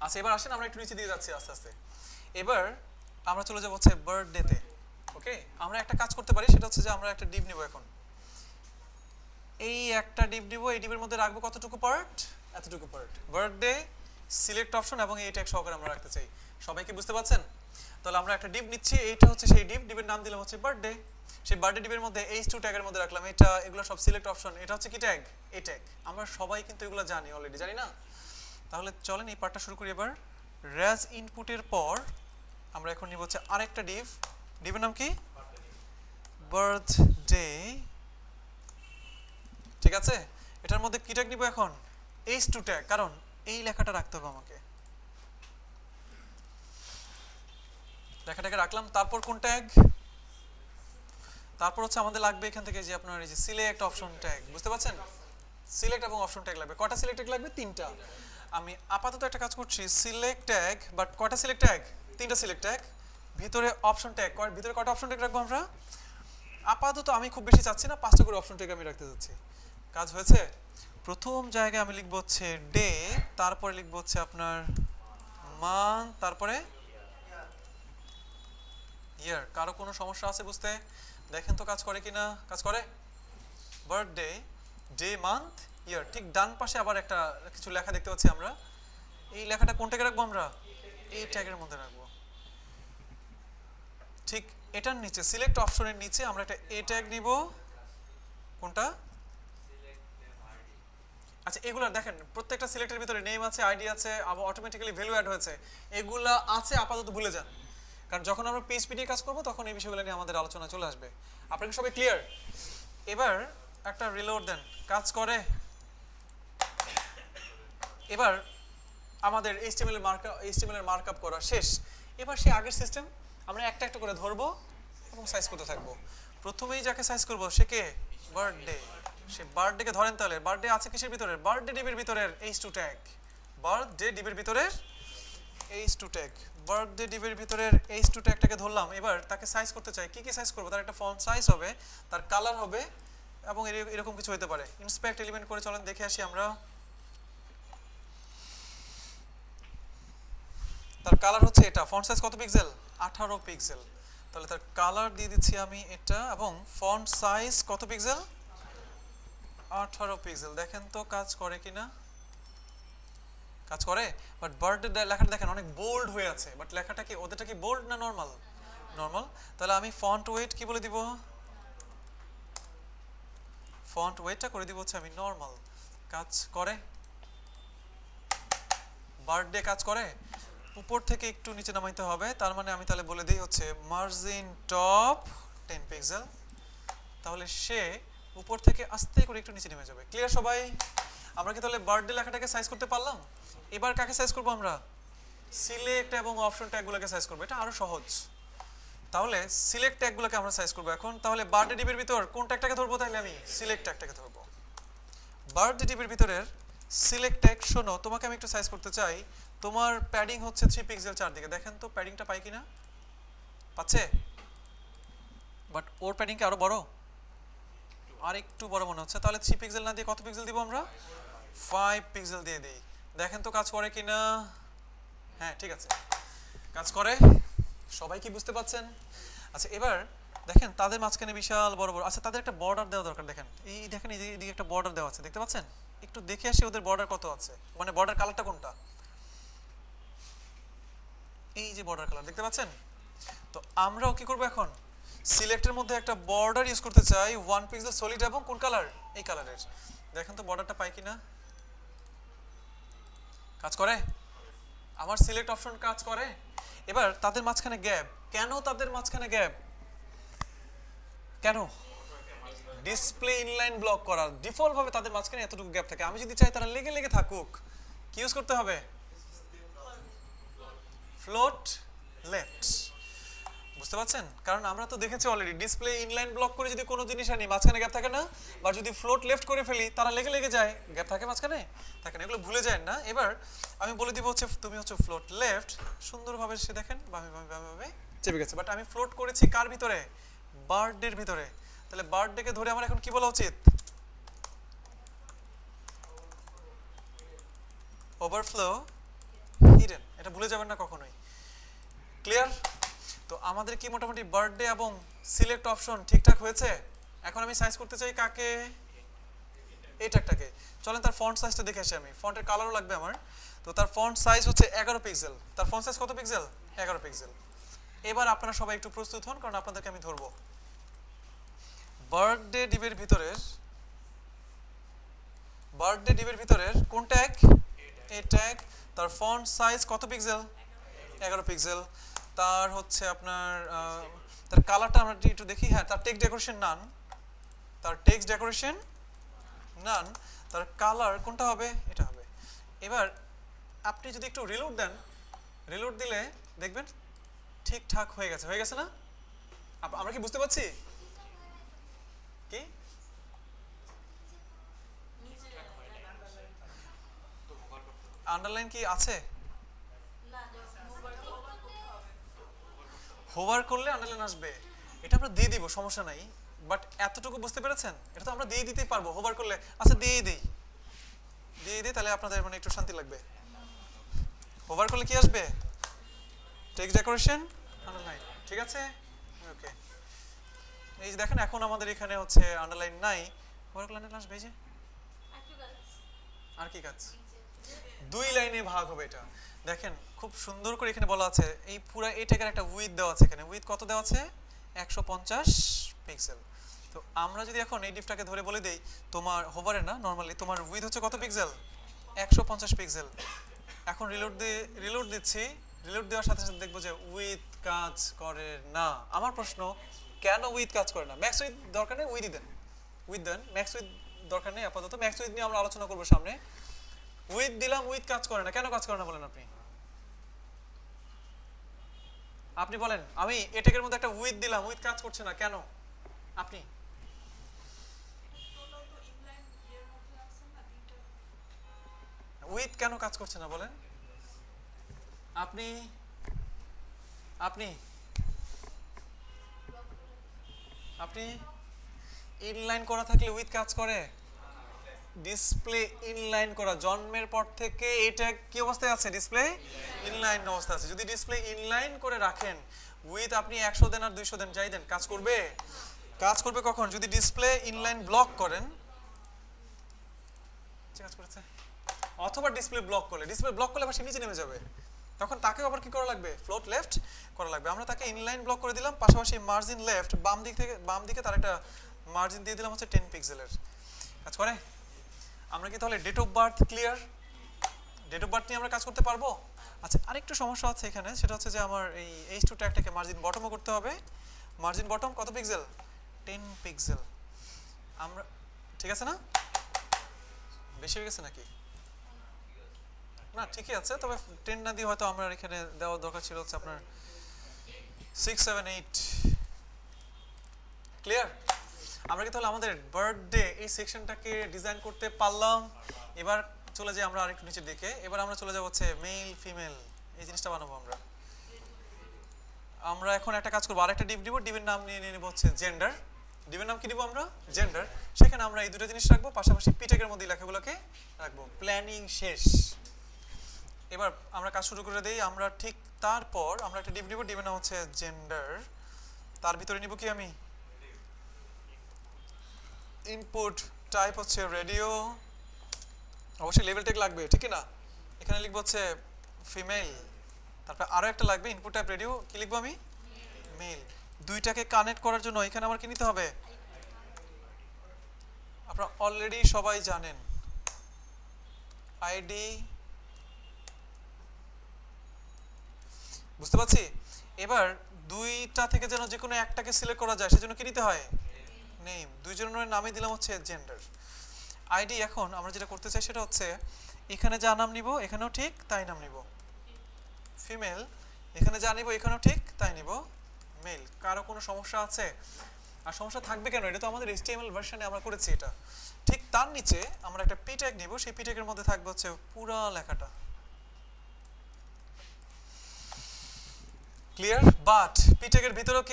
আচ্ছা এবার আসেন আমরা একটু নিচে দিয়ে যাচ্ছি আস্তে আস্তে। এবার আমরা চলে যাবো হচ্ছে বার্থডেতে। ওকে, আমরা একটা কাজ করতে পারি, সেটা হচ্ছে যে আমরা একটা ডিভ নিব এখন। এই একটা ডিভ নিব, এই ডিভের মধ্যে রাখবো কতটুকু পার্ট, এতটুকু পার্ট। বার্থডে সিলেক্ট অপশন এবং এই ট্যাগ সহকারে আমরা রাখতে চাই। সবাই কি বুঝতে পারছেন? তাহলে আমরা একটা ডিভ নিচ্ছি, এইটা হচ্ছে সেই ডিভ, ডিভের নাম দিলাম হচ্ছে বার্থডে। সেই বার্থডে ডিভের মধ্যে H2 ট্যাগের মধ্যে রাখলাম এটা, এগুলো সব সিলেক্ট অপশন। এটা হচ্ছে কি ট্যাগ? এই ট্যাগ। আমরা সবাই কিন্তু এগুলো জানি অলরেডি, জানি না? তাহলে চলেন এই পার্টটা শুরু করি। এবার রেজ ইনপুটের পর আমরা এখন নিব হচ্ছে আরেকটা ডিভ। ডিভের নাম কি? বার্থডে। ঠিক আছে, এটার মধ্যে কি ট্যাগ নিব এখন? H2 ট্যাগ, কারণ এই লেখাটা রাখতে হবে আমাকে। লেখাটাকে রাখলাম। তারপর কোন ট্যাগ? তারপর হচ্ছে আমাদের লাগবে এখান থেকে যে আপনার এই যে সিলেক্ট অপশন ট্যাগ। বুঝতে পারছেন? সিলেক্ট এবং অপশন ট্যাগ লাগবে। কয়টা সিলেক্ট ট্যাগ লাগবে? 3টা। আমি আপাতত একটা কাজ করছি, সিলেক্ট ট্যাগ, বাট কয়টা সিলেক্ট ট্যাগ? 3টা সিলেক্ট ট্যাগ, ভিতরে অপশন ট্যাগ। ভিতরে কয়টা অপশন ট্যাগ রাখবো আমরা? আপাতত আমি খুব বেশি চাচ্ছি না, 5টা করে অপশন ট্যাগ আমি রাখতে চাচ্ছি। কাজ হয়েছে? প্রথম জায়গায় আমি লিখবো হচ্ছে ডে, তারপরে লিখবো হচ্ছে আপনার মান্থ, তারপরে ইয়ার। কারো কোনো সমস্যা আছে বুঝতে? দেখেন তো কাজ করে কিনা। কাজ করে? বার্থডে, ডে, মান্থ, ইয়ার। ঠিক ডান পাশে আবার একটা কিছু লেখা দেখতে পাচ্ছি আমরা। এই লেখাটা কোন ট্যাগে রাখবো আমরা? এই ট্যাগের মধ্যে রাখবো। ঠিক এটার নিচে সিলেক্ট অপশনের নিচে আমরা একটা এ ট্যাগ নিব। কোনটা? আচ্ছা এগুলা দেখেন, প্রত্যেকটা সিলেক্টের ভিতরে নেম আছে, আইডি আছে, আবার অটোমেটিক্যালি ভ্যালু অ্যাড হয়েছে। এগুলা আছে, আপাতত ভুলে যান, কারণ যখন আমরা পিএইচপি নিয়ে কাজ করব তখন এই বিষয়গুলো নিয়ে আমাদের আলোচনা চলে আসবে। আপনারা সবাই ক্লিয়ার? এবার একটা রিলোড দেন। কাজ করে? এবার আমাদের এইচটিএমএল এর মার্কআপ করা শেষ। এবার সেই আগের সিস্টেম আমরা একটা একটা করে ধরবো এবং সাইজ করতে থাকবো। প্রথমেই যাকে সাইজ করব সে কে? বার্থডে। সে বার্থডেকে ধরেন। তাহলে বার্থডে আছে কিসের ভিতরে? বার্থডে ডিবের ভিতরের H2 ট্যাগ। বার্থডে ডিবের ভিতরের H2 ট্যাগ। বার্থডে ডিবের ভিতরের H2 ট্যাগটাকে ধরলাম। এবার তাকে সাইজ করতে চাই। কি কি সাইজ করব? তার একটা ফন্ট সাইজ হবে, তার কালার হবে, এবং এরকম কিছু হতে পারে। ইন্সপেক্ট এলিমেন্ট করে চলেন দেখে আসি আমরা। তার কালার হচ্ছে এটা। ফন্ট সাইজ কত পিক্সেল? 18 পিক্সেল। তাহলে তার কালার দিয়ে দিচ্ছি আমি এটা, এবং ফন্ট সাইজ কত পিক্সেল? 18 পিক্সেল। দেখেন তো কাজ করে কিনা। কাজ করে। বাট বার্থডে লেখাটা দেখেন অনেক বোল্ড হয়ে আছে। বাট লেখাটা কি, ওদেরটা কি বোল্ড না নরমাল? নরমাল। তাহলে আমি ফন্ট ওয়েট কি বলে দিব? ফন্ট ওয়েটটা করে দিব হচ্ছে আমি নরমাল। কাজ করে? বার্থডে কাজ করে? উপর থেকে একটু নিচে নামাইতে হবে। তার মানে আমি তাহলে বলে দিই হচ্ছে মার্জিন টপ 10 পিক্সেল। তাহলে সে উপর থেকে আস্তে করে একটু নিচে নেমে যাবে। ক্লিয়ার সবাই? আমরা কি তাহলে বার্থডে লেখাটাকে সাইজ করতে পারলাম? এবার কাকে সাইজ করব আমরা? সিলেক্ট এবং অপশন ট্যাগগুলোকে সাইজ করব। এটা আরো সহজ। তাহলে সিলেক্ট ট্যাগগুলোকে আমরা সাইজ করব এখন। তাহলে বার্থডে ডিবের ভিতর কোন ট্যাগটাকে ধরবো? তাহলে আমি সিলেক্ট ট্যাগটাকে ধরবো। বার্থডে ডিবের ভিতরের সিলেক্ট ট্যাগ। শোনো, তোমাকে আমি একটু সাইজ করতে চাই। তোমার প্যাডিং হচ্ছে 3 পিক্সেল চারদিকে। দেখেন তো প্যাডিংটা পাই কিনা। পাচ্ছে? বাট ওর প্যাডিং কি আরো বড়? আর একটু বড় মনে হচ্ছে। তাহলে 3 পিক্সেল না দিয়ে কত পিক্সেল দিব আমরা? 5 পিক্সেল দিয়ে দিই। দেখেন তো কাজ করে কিনা। হ্যাঁ ঠিক আছে, কাজ করে। সবাই কি বুঝতে পাচ্ছেন? আচ্ছা এবার দেখেন তাদের মাঝখানে বিশাল বড় বড়, আচ্ছা তাদের একটা বর্ডার দেওয়া দরকার। দেখেন এই দেখেন এইদিকে একটা বর্ডার দেওয়া আছে, দেখতে পাচ্ছেন? একটু দেখে আসি ওদের বর্ডার কত আছে, মানে বর্ডার কালারটা কোনটা। এই যে বর্ডার কালার দেখতে পাচ্ছেন? তো আমরাও কি করব এখন? সিলেক্টের মধ্যে একটা বর্ডার ইউজ করতে চাই 1 পিক্সেল সলিড, এবং কোন কালার? এই কালারের। দেখেন তো বর্ডারটা পাই কিনা। কাজ করে? আমার সিলেক্ট অপশন কাজ করে। এবার তাদের মাঝখানে গ্যাপ। কেন তাদের মাঝখানে গ্যাপ? কেন? ডিসপ্লে ইনলাইন ব্লক করা। ডিফল্ট ভাবে তাদের মাঝখানে এতটুকু গ্যাপ থাকে। আমি যদি চাই তারা লেগে লেগে থাকুক, কি ইউজ করতে হবে? Float left. বুঝতে পারছেন? কারণ আমরা তো দেখেছি অলরেডি ডিসপ্লে ইনলাইন ব্লক করে যদি কোনো জিনিস আনি মাঝখানে গ্যাপ থাকে না, বা যদি ফ্লোট লেফট করে ফেলি তারা লেগে লেগে যায়। গ্যাপ থাকে মাঝখানে? থাকে না, এগুলো ভুলে যায় না। এবার আমি বলে দিব হচ্ছে তুমি হচ্ছে ফ্লোট লেফট। সুন্দরভাবে সে দেখেন বামে বামে বামে বামে চেপে গেছে। বাট আমি ফ্লোট করেছি কার ভিতরে? বার্থডের ভিতরে। তাহলে বার্থডেকে ধরে আমার এখন কি বলা উচিত? ওভারফ্লো হিডেন, এটা ভুলে যাবেন না কখনোই। ক্লিয়ার? তো আমাদের কি মোটামুটি বার্থডে এবং সিলেক্ট অপশন ঠিকঠাক হয়েছে। এখন আমি সাইজ করতে চাই কাকে, এই ট্যাগটাকে। চলেন তার ফন্ট সাইজটা দেখে আসি। আমি ফন্টের কালারও লাগবে আমার। তো তার ফন্ট সাইজ হচ্ছে 11 পিক্সেল। তার ফন্ট সাইজ কত পিক্সেল? 11 পিক্সেল। এবার আপনারা সবাই একটু প্রস্তুত হন, কারণ আপনাদেরকে আমি ধরবো। বার্থডে ডিবের ভিতরের কোন ট্যাগ? এই ট্যাগ। তার ফন্ট সাইজ কত পিক্সেল? 11 পিক্সেল। তার হচ্ছে আপনার তার কালারটা আমরা একটু দেখি। হ্যাঁ, তার টেক্সট ডেকোরেশন নান। তার কালার কোনটা হবে? এটা হবে। এবার আপনি যদি একটু রিলোড দেন, রিলোড দিলে দেখবেন ঠিকঠাক হয়ে গেছে না? আমরা কি বুঝতে পারছি? কি আন্ডারলাইন কি আছে? হোভার করলে আন্ডারলাইন আসবে, এটা আমরা দিয়ে দিব, সমস্যা নাই। বাট এতটুকু বুঝতে পেরেছেন? এটা তো আমরা দিয়ে দিতেই পারবো হোভার করলে। আচ্ছা দিয়েই দিই, তাহলে আপনাদের মানে একটু শান্তি লাগবে। হোভার করলে কি আসবে? Text decoration, underline. ঠিক আছে, ওকে। এই যে দেখেন এখন আমাদের এখানে হচ্ছে আন্ডারলাইন নাই। হোভার করলে আন্ডারলাইন আসবে। এই যে আর কি কাজ? 2 লাইনে ভাগ হবে এটা। দেখেন খুব সুন্দর করে এখানে বলা আছে, এই পুরো এই ট্যাগের একটা উইথ দেওয়া আছে। এখানে উইথ কত দেওয়া আছে? 150 পিক্সেল। তো আমরা যদি এখন এই ডিফটাকে ধরে বলে দেই তোমার হোভারে না, নরমালি তোমার উইথ হচ্ছে কত পিক্সেল? 150 পিক্সেল। এখন রিলোড দিচ্ছি। রিলোড দেওয়ার সাথে সাথে দেখবো যে উইথ কাজ করে না। আমার প্রশ্ন, কেন উইথ কাজ করে না? ম্যাক্স উইথ দরকার নেই, উইথই দেন। উইথ দেন, ম্যাক্স উইথ দরকার নেই আপাতত। ম্যাক্স উইথ নিয়ে আমরা আলোচনা করবো সামনে। উইথ দিলাম, উইথ কাজ করে না। কেন কাজ করে না বলেন আপনি বলেন। আমি এটাকের মধ্যে একটা উইথ দিলাম, উইথ কাজ করছে না কেন? আপনি উইথ কেন কাজ করছে না বলেন? আপনি আপনি আপনি ইনলাইন করা থাকলে উইথ কাজ করে? ডিসপ্লে ইনলাইন করা, জন্মের পর থেকে এটা কি অবস্থায় আছে? ডিসপ্লে ইনলাইন অবস্থা আছে। যদি ডিসপ্লে ইনলাইন করে রাখেন, উইথ আপনি 100 দেন আর 200 দেন, যাই দেন, কাজ করবে? কাজ করবে কখন? যদি ডিসপ্লে ইনলাইন ব্লক করেন। কাজ করেছে। অথবা ডিসপ্লে ব্লক করলে আবার সে নিচে নেমে যাবে। তখন তাকে আবার কি করা লাগবে? ফ্লোট লেফট করা লাগবে। আমরা তাকে ইনলাইন ব্লক করে দিলাম, পাশাপাশি মার্জিন লেফট, বাম দিকে তার একটা মার্জিন দিয়ে দিলাম হচ্ছে 10 পিক্সেলের। কাজ করে? আমরা কি তাহলে date of birth clear? Date of birth নিয়ে আমরা কাজ করতে পারবো? আচ্ছা, আরেকটু সমস্যা আছে এখানে, সেটা হচ্ছে যে আমার এই H2 ট্যাগটাকে মার্জিন বটমও করতে হবে। মার্জিন বটম কত পিক্সেল? 10 পিক্সেল। আমরা ঠিক আছে না? বেশি হয়ে গেছে নাকি? না ঠিকই আছে, তবে 10 না দিয়ে হয়তো আমরা এখানে দেওয়ার দরকার ছিল হচ্ছে আপনার 6, 7, 8। ক্লিয়ার? আমরা কি তাহলে আমাদের বার্থডে এই সেকশনটাকে ডিজাইন করতে পারলাম? এবার চলে যাই আমরা আরেকটু নিচের দিকে। এবার আমরা চলে যাব হচ্ছে মেল ফিমেল, এই জিনিসটা বানাবো আমরা। আমরা এখন একটা কাজ করবো, আরেকটা ডিভ নিব। ডিভের নাম নিয়ে নেব হচ্ছে জেন্ডার। ডিভের নাম কি দিব আমরা? জেন্ডার। সেখানে আমরা এই দুটো জিনিস রাখবো, পাশাপাশি পিটেকের মধ্যে লেখাগুলোকে রাখবো। প্ল্যানিং শেষ। এবার আমরা কাজ শুরু করে দেই। আমরা ঠিক তারপর আমরা একটা ডিভ নিব। ডিভের নাম হচ্ছে জেন্ডার। তার ভিতরে নিব কি আমি? ইনপুট টাইপ হচ্ছে রেডিও। অবশ্যই লেভেল টেক লাগবে, ঠিক না? এখানে লিখবো হচ্ছে ফিমেল। তারপর আরো একটা লাগবে, ইনপুট টাইপ রেডিও। কি লিখবো আমি? মেল। দুইটাকে কানেক্ট করার জন্য এখানে আমার কি নিতে হবে? আপনারা অলরেডি সবাই জানেন, আইডি। বুঝতে পারছি? এবার দুইটা থেকে যেন যে কোনো একটাকে সিলেক্ট করা যায়, সেজন্য কি নিতে হয়? নেম। দুইজনের নামই দিলাম হচ্ছে জেন্ডার। আইডি। এখন আমরা যেটা করতে চাই সেটা হচ্ছে এখানে যা নাম নিব এখানেও ঠিক তাই নাম নিব। ফিমেল। এখানে যা নিব এখানেও ঠিক তাই নিব মেল। কারো কোনো সমস্যা আছে? আর সমস্যা থাকবে কেন? এটা তো আমাদের HTML ভার্সনে আমরা করেছি এটা। ঠিক তার নিচে আমরা একটা পি ট্যাগ নিব, সেই পি ট্যাগের মধ্যে থাকবে হচ্ছে পুরো লেখাটা। ক্লিয়ার? বাট পি ট্যাগের ভিতরেও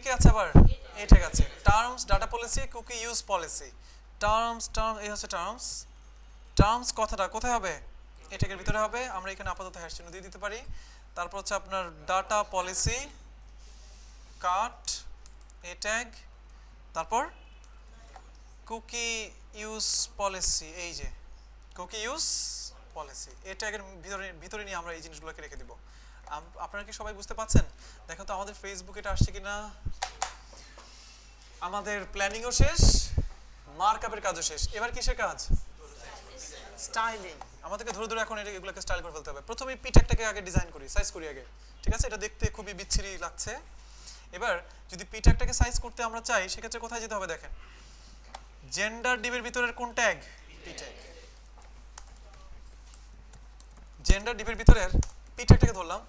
কে আছে? আবার এই ট্যাগ আছে। Terms, data policy, cookie use policy. Terms এই হচ্ছে টার্মস। টার্মস কথাটা কোথায় হবে? এই ট্যাগের ভিতরে হবে। আমরা এখানে আপাতত হ্যাশ চিহ্ন দিয়ে দিতে পারি। তারপর হচ্ছে আপনার ডাটা পলিসি কাট এ ট্যাগ, তারপর কুকি ইউজ পলিসি, এই যে কুকি ইউজ পলিসি, এই ট্যাগের ভিতরে নিয়ে আমরা এই জিনিসগুলোকে রেখে দিব। আপনারা কি সবাই বুঝতে পাচ্ছেন? দেখো তো আমাদের ফেসবুকে এটা আসছে কিনা। আমাদের প্ল্যানিংও শেষ, মার্কআপের কাজও শেষ। এবার কিসের কাজ? স্টাইলিং। আমাদেরকে ধরে ধরে এখন এগুলোকে স্টাইল করে ফেলতে হবে। প্রথমে পি ট্যাগটাকে আগে ডিজাইন করি, সাইজ করি আগে, ঠিক আছে? এটা দেখতে খুবই বিচ্ছিরি লাগছে। এবার যদি পি ট্যাগটাকে সাইজ করতে আমরা চাই, সেক্ষেত্রে কোথায় যেতে হবে দেখেন, জেন্ডার ডিভের ভিতরের কোন ট্যাগ? P tag. জেন্ডার ডিভের ভিতরের পি ট্যাগটাকে ধরলাম,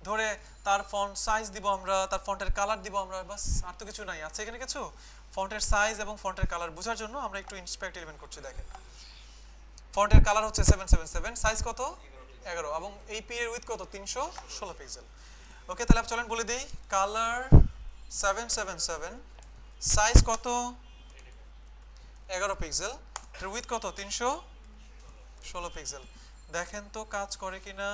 ধরে তার ফন্ট সাইজ দিব আমরা, তার ফন্টের কালার দিব আমরা, বাস। আর তো কিছু নাই। আছে এখানে কিছু? ফন্টের সাইজ এবং ফন্টের কালার বোঝার জন্য আমরা একটু ইন্সপেক্ট এলিমেন্ট করছি। দেখেন ফন্টের কালার হচ্ছে 777, সাইজ কত? 11, এবং এই পি এর উইথ কত? 316 পিক্সেল। ওকে, তাহলে চলেন বলে দেই, কালার 777, সাইজ কত? 11 পিক্সেল, এর উইথ কত? 316 পিক্সেল। দেখেন তো কাজ করে কিনা।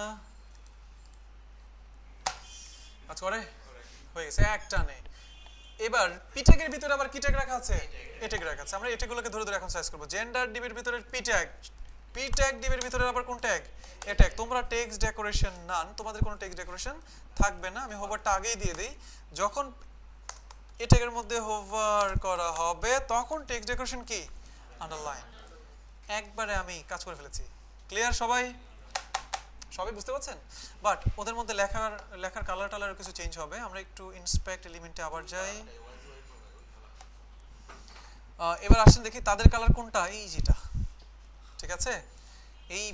কাজ করে, হয়ে গেছে এক টানে। এবার পি ট্যাগের ভিতরে আবার কি ট্যাগ রাখা আছে? এ ট্যাগ রাখা আছে। আমরা এই ট্যাগগুলোকে ধরে ধরে এখন সাইজ করব। জেন্ডার ডিভের ভিতরে পি ট্যাগ, পি ট্যাগ ডিভের ভিতরে আবার কোন ট্যাগ? এ ট্যাগ। তোমরা টেক্সট ডেকোরেশন নান, তোমাদের কোনো টেক্সট ডেকোরেশন থাকবে না। আমি হোভারটা আগেই দিয়ে দেই। যখন এ ট্যাগের মধ্যে হোভার করা হবে তখন টেক্সট ডেকোরেশন কি? আন্ডারলাইন। একবারে আমি কাজ করে ফেলেছি। ক্লিয়ার সবাই? সবাই বুঝতে পারছেন? বাট ওদের মধ্যে লেখার কালার টালার কিছু চেঞ্জ হবে। আমরা একটু ইন্সপেক্ট এলিমেন্টে আবার যাই। এবার আসেন দেখি তাদের কালার কোনটা, এই যেটা, ঠিক আছে? এই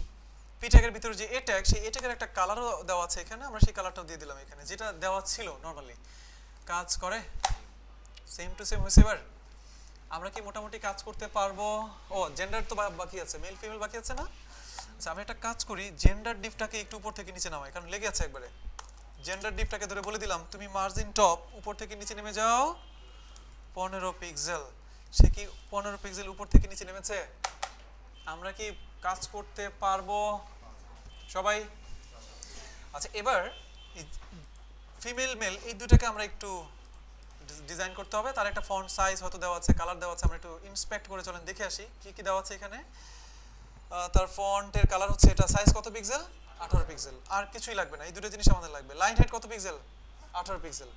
পি ট্যাগের ভিতরে যে এ ট্যাগ, সেই এ ট্যাগের একটা কালারও দেওয়া আছে এখানে। আমরা সেই কালারটাও দিয়ে দিলাম এখানে, যেটা দেওয়া ছিল নরমালি। কাজ করে, সেম টু সেম হয়েছে। এবার আমরা কি মোটামুটি কাজ করতে পারবো? ও জেন্ডার তো বাকি আছে, মেল ফিমেল বাকি আছে না? আচ্ছা, আমি একটা কাজ করি, জেন্ডার ডিভটাকে একটু উপর থেকে নিচে নামাই, কারণ লেগে আছে একবারে। জেন্ডার ডিভটাকে ধরে বলে দিলাম তুমি মার্জিন টপ উপর থেকে নিচে নেমে যাও 15 পিক্সেল। সে কি 15 পিক্সেল উপর থেকে নিচে নেমেছে? আমরা কি কাজ করতে পারবো সবাই? আচ্ছা, এবার ফিমেল মেল এই দুটাকে আমরা একটু ডিজাইন করতে হবে। তার একটা ফন্ট সাইজ হয়তো দেওয়া আছে, কালার দেওয়া আছে। আমরা একটু ইন্সপেক্ট করে চলেন দেখে আসি কি কি দেওয়া আছে এখানে। তার ফন্টের কালার হচ্ছে এটা, সাইজ কত পিক্সেল? 18 পিক্সেল। আর কিছুই লাগবে না, এই দুটো জিনিস আমাদের লাগবে। লাইন হাইট কত পিক্সেল? 18 পিক্সেল।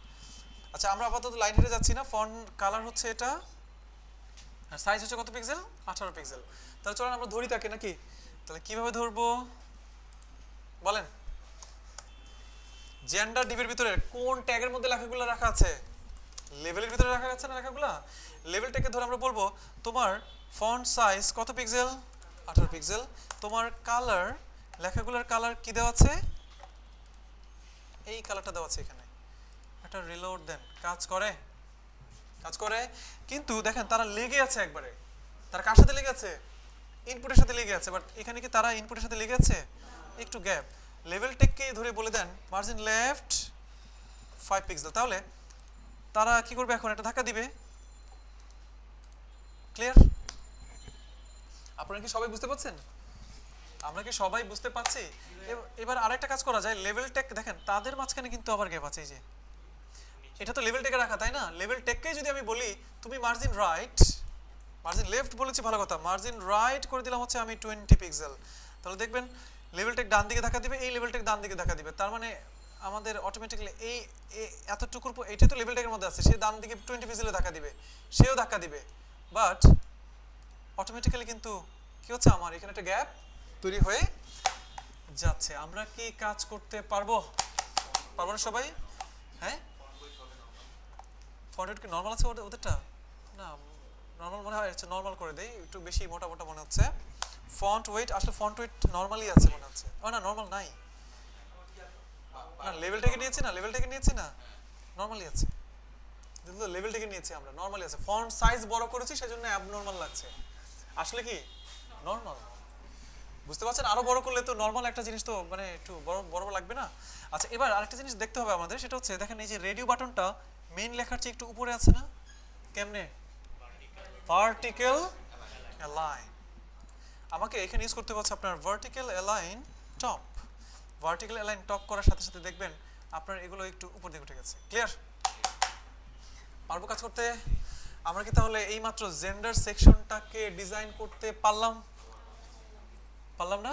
আচ্ছা, আমরা আপাতত লাইন হাইটে যাচ্ছি না। ফন্ট কালার হচ্ছে এটা, আর সাইজ হচ্ছে কত পিক্সেল? 18 পিক্সেল। তাহলে চলেন আমরা ধরি তাকে নাকি? তাহলে কিভাবে ধরবো বলেন? জেন্ডার ডিভের ভিতরে কোন ট্যাগের মধ্যে লেখাগুলো রাখা আছে? লেভেলের ভিতরে রাখা আছে না লেখাগুলো? লেভেলটাকে ধরে আমরা বলবো তোমার ফন্ট সাইজ কত পিক্সেল? 18 পিক্সেল। তোমার কালার, লেখাগুলোর কালার কি দেওয়া আছে? এই কালারটা দেওয়া আছে এখানে। একটা রিলোড দেন, কাজ করে? কাজ করে। কিন্তু দেখেন তারা লেগে আছে একবারে। তারা কার সাথে লেগে আছে? ইনপুটের সাথে লেগে আছে। বাট এখানে কি তারা ইনপুটের সাথে লেগে আছে? একটু গ্যাপ। লেভেল টেককে ধরে বলে দেন মার্জিন লেফট 5 পিক্সেল। তাহলে তারা কি করবে এখন? এটা ধাক্কা দিবে। ক্লিয়ার? আপনারা কি সবাই বুঝতে পারছেন? আমরা কি সবাই বুঝতে পারছি? এবার আরেকটা কাজ করা যায়। লেভেল টেক দেখেন তাদের মাঝখানে কিন্তু আবার গ্যাপ আছে। এই যে এটা তো লেভেল টেকে রাখা, তাই না? লেভেল টেককে যদি আমি বলি তুমি মার্জিন রাইট, মার্জিন লেফট বলেছি ভালো কথা, মার্জিন রাইট করে দিলাম হচ্ছে আমি 20 পিক্সেল। তাহলে দেখবেন লেভেল টেক ডান দিকে ধাক্কা দিবে, এই লেভেল টেক ডান দিকে ধাক্কা দিবে। তার মানে আমাদের অটোমেটিক্যালি এই এতটুকুর এটা তো লেভেল টেকের মধ্যে আছে, সে ডান দিকে 20 পিক্সেলে ধাক্কা দিবে, সেও ধাক্কা দিবে। বাট অটোমেটিক্যালি কিন্তু কি হচ্ছে, আমার এখানে একটা গ্যাপ তৈরি হয়ে যাচ্ছে। আমরা কি কাজ করতে পারবো? পারবো না সবাই? হ্যাঁ, ফন্ট কি নরমাল আছে ওদেরটা? না, নরমাল মনে হয়। আচ্ছা, নরমাল করে দেই, একটু বেশি মোটা মোটা মনে হচ্ছে। ফন্ট ওয়েট, আসলে ফন্ট ওয়েট নরমালি আছে মনে হচ্ছে। ও না, নরমাল নাই। না, লেভেল থেকে নিয়েছি না, লেভেল থেকে নিয়েছি না, নরমালি আছে। লেভেল থেকে নিয়েছি আমরা, নরমালি আছে। ফন্ট সাইজ বড় করেছি সেজন্য অ্যাবনরমাল লাগছে। আসলে কি নরমাল, বুঝতে পারছেন? আরো বড় করলে তো নরমাল একটা জিনিস তো মানে একটু বড় বড় লাগবে না? আচ্ছা, এবার আরেকটা জিনিস দেখতে হবে আমাদের, সেটা হচ্ছে দেখেন এই যে রেডিও বাটনটা মেইন লেখার চেয়ে একটু উপরে আছে না? কেমনে? Vertical align. আমাকে এখানে ইউজ করতে হচ্ছে আপনার vertical align top, vertical align top করার সাথে সাথে দেখবেন আপনার এগুলো একটু উপর দিকে উঠে গেছে। ক্লিয়ার? পারবো কাজ করতে? আমরা কি তাহলে এই মাত্র জেন্ডার সেকশনটাকে ডিজাইন করতে পারলাম না?